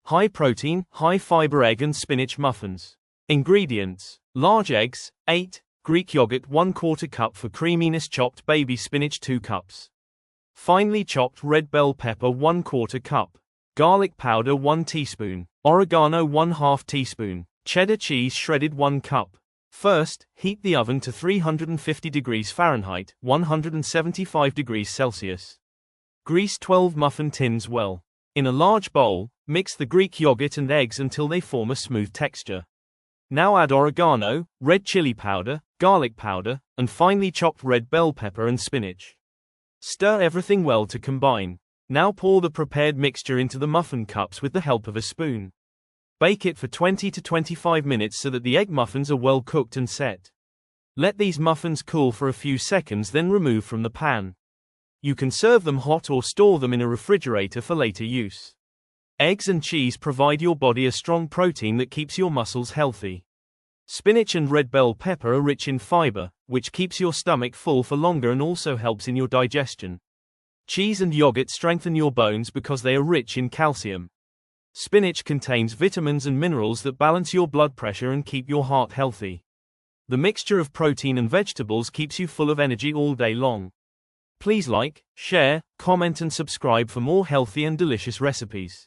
high protein, high fiber egg and spinach muffins. Ingredients: large eggs, 8, Greek yogurt 1/4 cup for creaminess, chopped baby spinach 2 cups. Finely chopped red bell pepper 1/4 cup. Garlic powder 1 teaspoon. Oregano 1/2 teaspoon. Cheddar cheese shredded 1 cup. First, heat the oven to 350 degrees Fahrenheit, 175 degrees Celsius. Grease 12 muffin tins well. In a large bowl, mix the Greek yogurt and eggs until they form a smooth texture. Now add oregano, red chili powder, garlic powder, and finely chopped red bell pepper and spinach. Stir everything well to combine. Now pour the prepared mixture into the muffin cups with the help of a spoon. Bake it for 20 to 25 minutes so that the egg muffins are well cooked and set. Let these muffins cool for a few seconds, then remove from the pan. You can serve them hot or store them in a refrigerator for later use. Eggs and cheese provide your body a strong protein that keeps your muscles healthy. Spinach and red bell pepper are rich in fiber, which keeps your stomach full for longer and also helps in your digestion. Cheese and yogurt strengthen your bones because they are rich in calcium. Spinach contains vitamins and minerals that balance your blood pressure and keep your heart healthy. The mixture of protein and vegetables keeps you full of energy all day long. Please like, share, comment and subscribe for more healthy and delicious recipes.